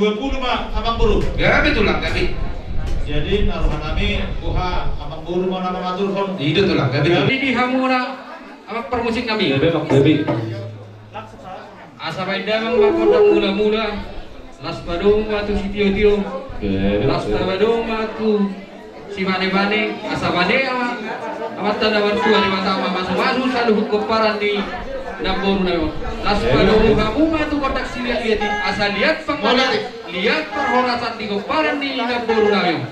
20 Pak, abang buru. Gabi tulang gabi. Jadi naruhan kami kuha abang buru mau nama matur kon. Itu tulang gabi. Jadi di hamura amak permusik kami. Gabi. Asa baida mang bakodang mula-mula. Las badung watu si tio-tio. Las badung watu si mane-mane. Asa bane amat tanda wartu ani mata masuk salu keparan di Namboru na yun. Las badung kamu matu kotak siliat lihat asa lihat pangkalan. Lihat perhorasan di keparan di Namboru na yun.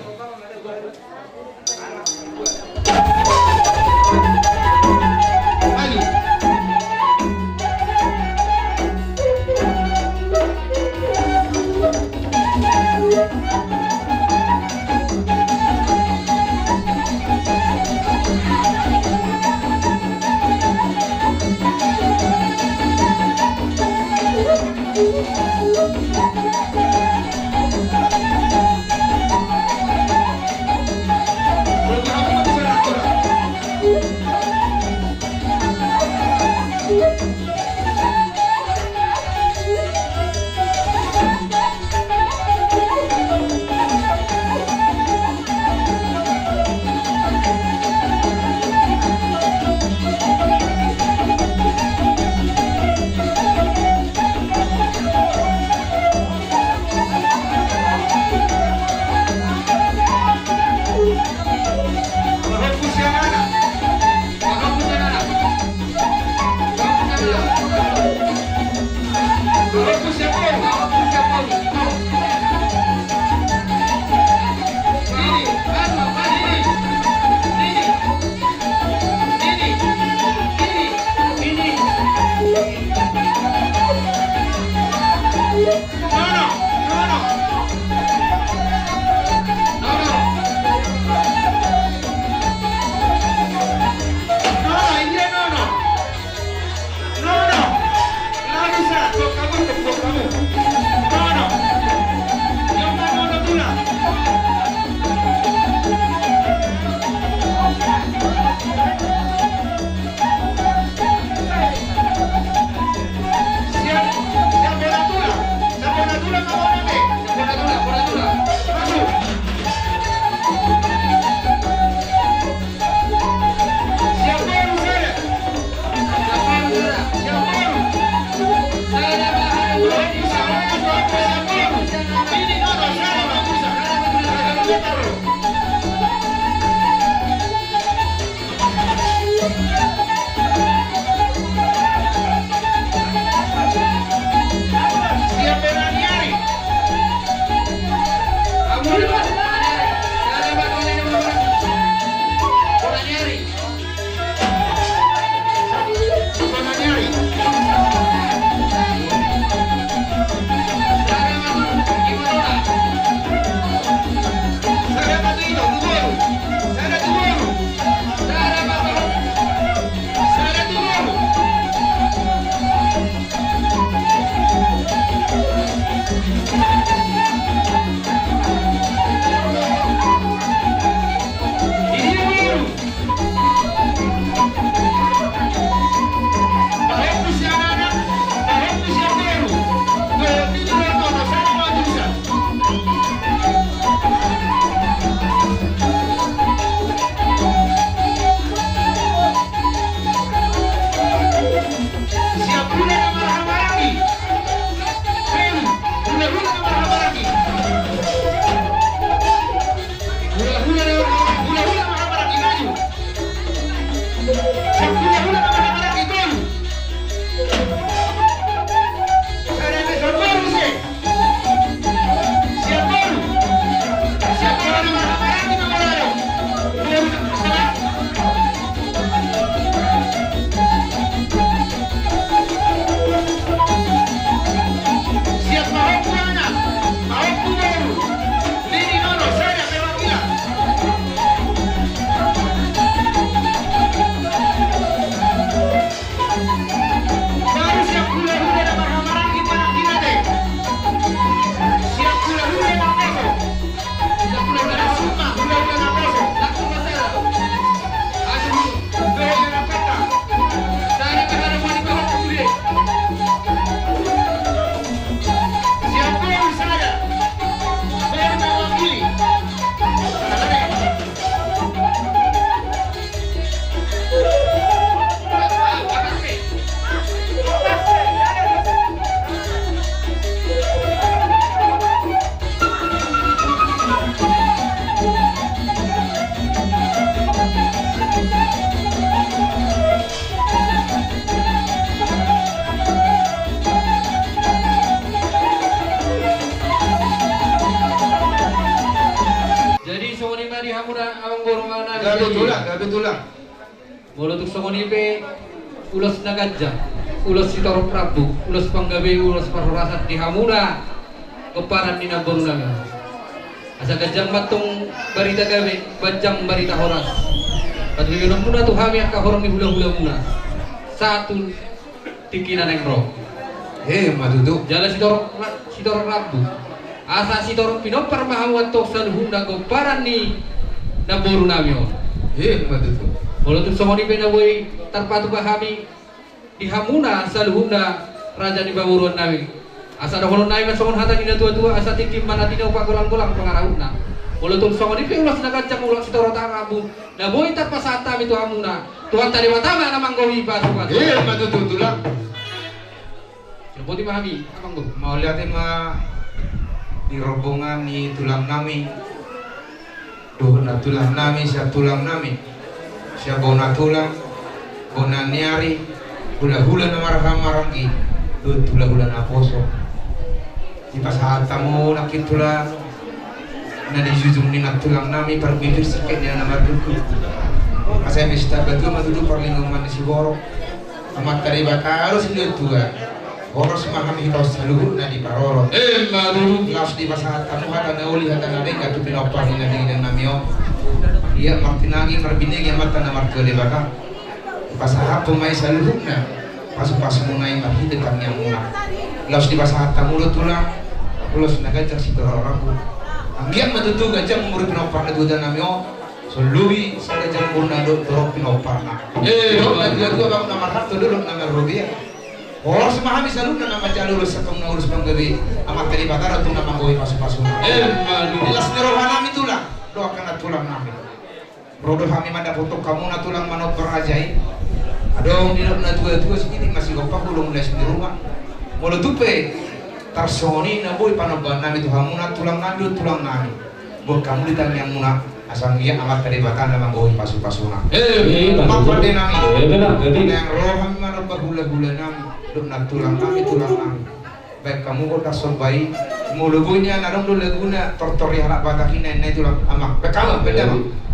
Siap berani-ani. hamuna amang boromana. Gabi tulang. Mulutuk songonipe ulos nagajang, ulos sitorong Prabu, ulos panggabe, ulos parorasat di hamuna keparan di naborunami. Asa gajang matong barita gabe, bajang barita horas. Pagbibinom muna tuh kami ang kahorong di hula-hula muna. Satu tikinan yang roh. Madudu. Jalan sitorong Prabu. Asa sitorong pinopar mahawan tok saluhunda keparan di naborunami. Madudu. Mulutuk songonipe na boy tarpatu kami di hamuna saluhunda raja di bawuruan nami. Asa dohonon nami masongon hata dina tua-tua asa tikim mana dina upa golang-golang pengarahuna. Mulutuk songonipe ulas nagacang ulas sitoro tarabu. Na boy tarpasata itu hamuna. Tuhan tadi matama namang gohi pasukan. Madudu tulang. Silpoti mahami amang go. Mau liatin di rombongan ni tulang nami. Dohona tulang nami, siap tulang nami. Siya bona tulang, bona niari, hula-hula na marahang-marangki, hula-hula na poso. Di pasahat tamu nakit tulang, na dijujung ni tulang nami bibir sakit niya na marduku. Kasi mista batu matudu perlindungan di Siboro. Amat dari bakalo sila tua. Boros mahami hitaw sa luhur na di paroro. Madudu. Laos di pasahat tamu hata na uli hata na rin katupin opar ni naging namio. Iya martinagi marbinegi mata na martole baka pasahap pumay sa luhog na pasok-pasok mo na yung mahidag kami ang muna laos di pasahap tamulo tulang ulos na gajang si dororang ko ang giyak matutu gajang umuro pinopar na duda namin so luwi sa gajang umuro na dorong pinopar na dua bang namarhap to dulog na marubi oras mahami sa luhog na namajalulus sa kong naulus bang gabi amat kalibatar at itong namangoy pasok-pasok na ilas nirohan namin tulang doakan na tulang namin Rodo kami mana foto kamu na tulang manot berajai. Adong dinap na tua-tua sedikit masih gopak belum les di rumah. Mulu tupe tarsoni na boy panoban nami tu kamu na tulang nandut tulang nami. Boy kamu ditang yang muna asal dia amat kedebatan nama boy pasu-pasuna. Mak pade nami. Yang roh kami manot bahula-hula nami. Duk na tulang nami. Baik kamu kota sobai. Mulu boynya narong dulu laguna tortori halak batakin nai tulang amak. Bekamu beda mak.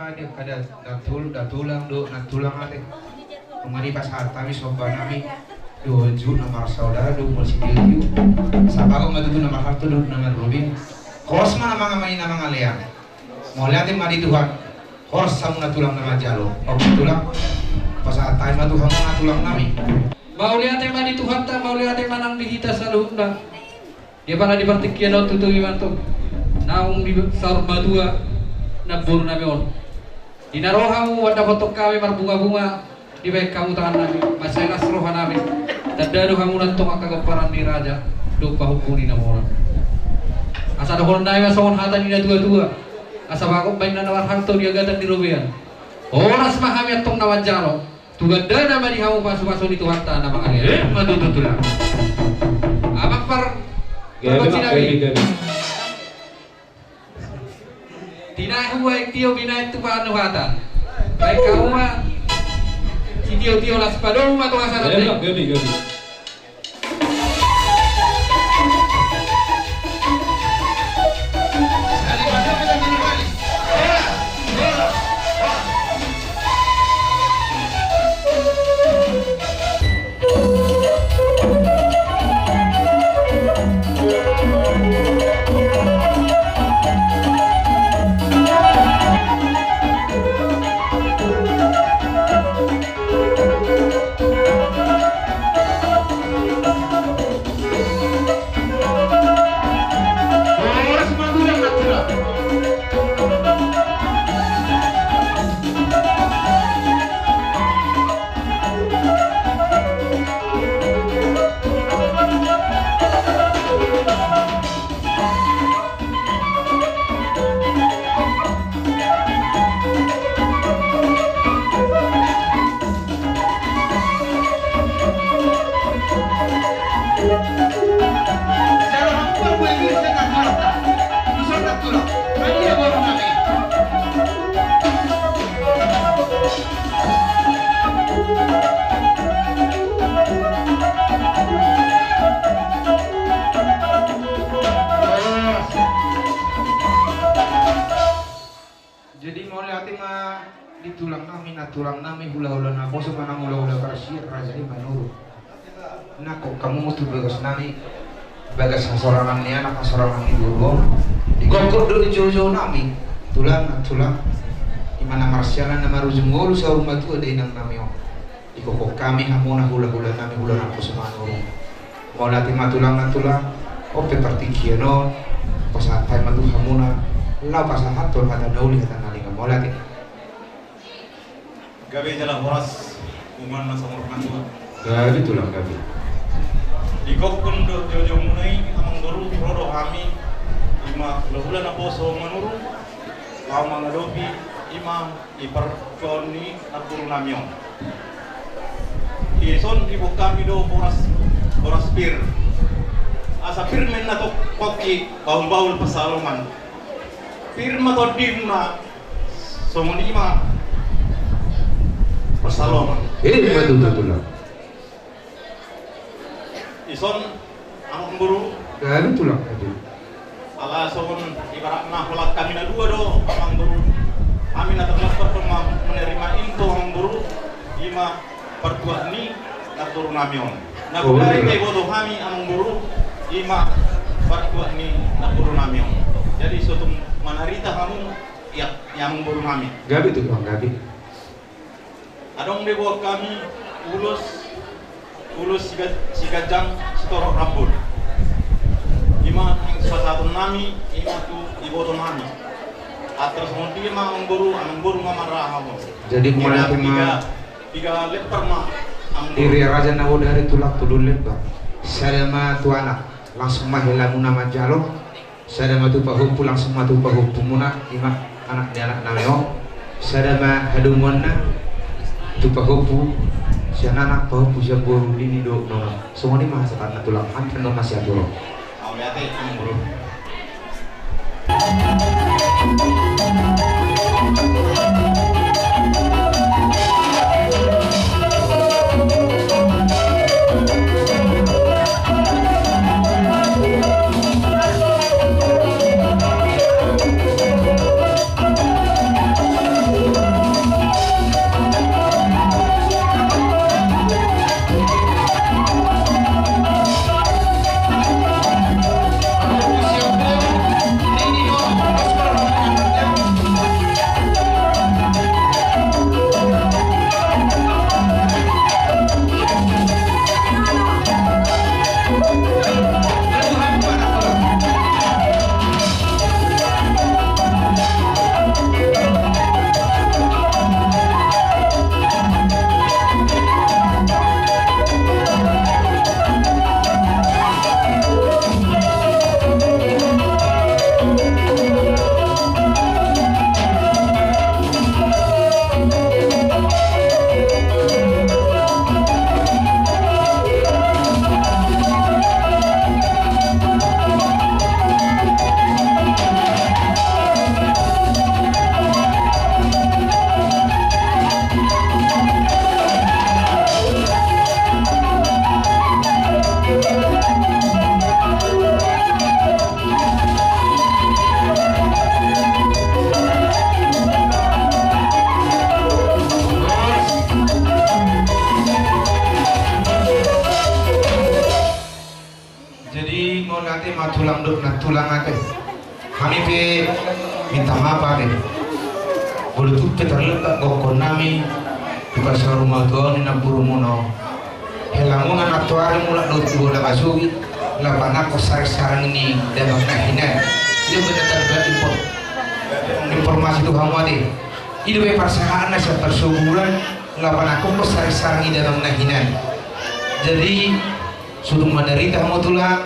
maka dia kada datulang do natulang ate mengani pas harta mi soba nami doju nomor saudara do masih diu sabago madu nomor harta do nomor rubin kos mana mangamai nama ngalian mau liatin mari Tuhan kos samu natulang nama jalo tulang pas harta madu hamu natulang nami mau liatin mari Tuhan ta mau liatin manang dihita salunda dia pala di partikian o tutu imanto naung di sar madua nabur nami on dinarohamu wada foto kami marbunga-bunga di baik kamu tangan nabi masalah roha nabi tadado kamu nantong akagamparan ni raja do pahukuni na orang asa do hondai masawon hata ni dua-dua asa bakok bain na nawar hanto dia gatan di robean oras mahami atong nawajaro tuganda na mari hamu pasu-pasu ni tuhanta na mangali madututula abang par gabi Tinai huai tio binai tu panu hata. Baik kamu mah si tio las padong atau asal nanti. Gabi. tulang nami hula-hula na boso manang hula-hula karsir raja di manuru nako kamu mutu bagas nami bagas hasorangan ni anak hasorangan ni dulu digokor do di jojo nami tulang imana marsialan na marujungolu sa rumah tu ada inang nami ikokok kami hamuna hula-hula nami hula na boso manuru mau latih matulang ope partikiano pasatay matu hamuna lau pasahat tol hada nauli hata nalinga mau latih gabi jalan horas uman na samur kantua gabi tulang gabi ikok kundo jojo munai amang doru rodo kami ima lahula na boso manuru lau mangadopi ima iparkoni nakuru namion ison ibu kami do horas pir asa pir men na to koki baul pasaloman pir ma to dimna somoni ima pasaloman betul tulang ison ang guru gabi tulang gabi ala somon ibarat na hulak kami na dua do ang guru kami na terlepas pertama menerima info ang guru ima pertua ni nakuru namion nakudari kay bodo kami ang guru ima pertua ni nakuru namion jadi suatu manarita kamu yang guru kami gabi tulang gabi adong debo kami ulus sigajang setorok rambut ima yang satu nami ima tu iboto nami atas monti ima angguru ngamarah kamu jadi kemarin tiga lepar mah diri raja nawo dari tulak tulun lebar sadama tu anak langsung mahilamu nama jalo sadama tu pahupu langsung matu pahupu muna ima anak dia anak nameo sadama hadumonna tu pahupu si anak pahupu si boru dini do no semua ni mah satana tulang hampir no masih aturo au lihat angguru minta maaf ake boleh tuh terletak gokon nami di pasar rumah tuan ini naburu muno helamuna natuari mulak do bola masuki labana ko sarang ini dan maknanya ini benar-benar informasi tuh kamu ade ini be persahaan sa persubulan labana ko sarang ini dan maknanya jadi sudah menderita mau tulang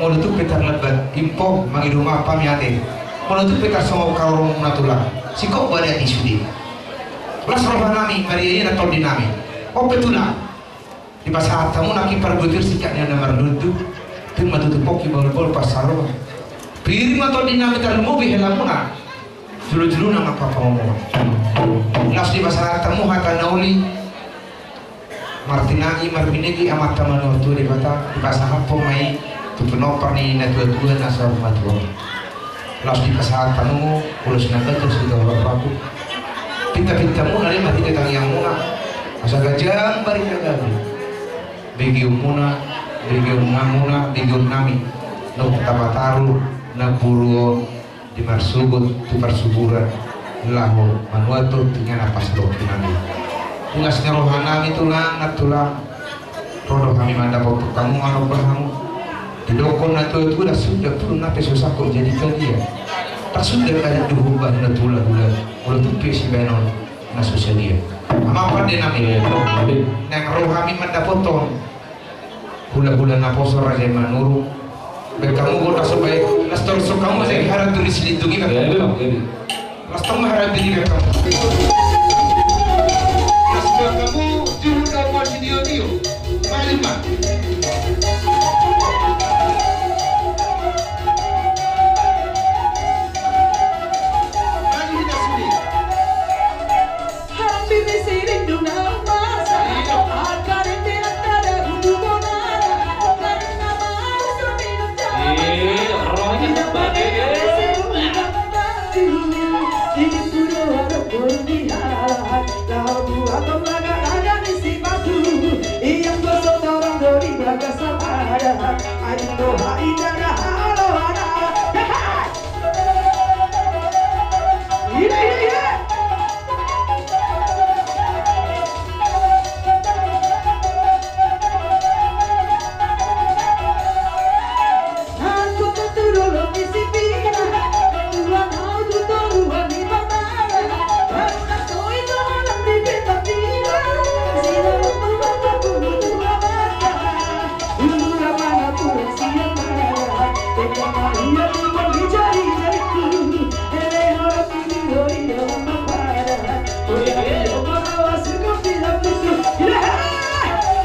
mau tuh petar lebat info mangi rumah pamiate mau tuh petar sama kalau natulang si kau pada disudi plus roh nami Maria ini atau dinami oh betulah di pasar tamu naki perbutir sikatnya nomor dudu tim matu poki bol pasaro piring atau dinami kalau mobil helamuna julu nama apa ngomong las di pasar tamu hata nauli Martinagi Marbinegi amat taman waktu di kota di pasar apa mai tu penopar ni na dua nasa rumah tua las di pasar tamu ulus naga terus kita bapak pinta-pintamu nari mati datang yang muna asa gajang bari kagak begi umuna begi umuna begi nami no tabataru na puro di marsubut di persuburan lahu manuatu tinggal apa sedok nami tungasnya rohana itulah natulah rodo kami manda foto kamu anu berhamu di dokon natu itu dah sudah pun nape susah kok jadi dia tak sudah ada duhubah natulah ulah tuh si benon na susah dia apa dia nami neng roh kami manda foto bulan-bulan naposo raja manuru berkamu kota supaya lastor kamu masih harap tulis lindungi kan lastor harap diri kamu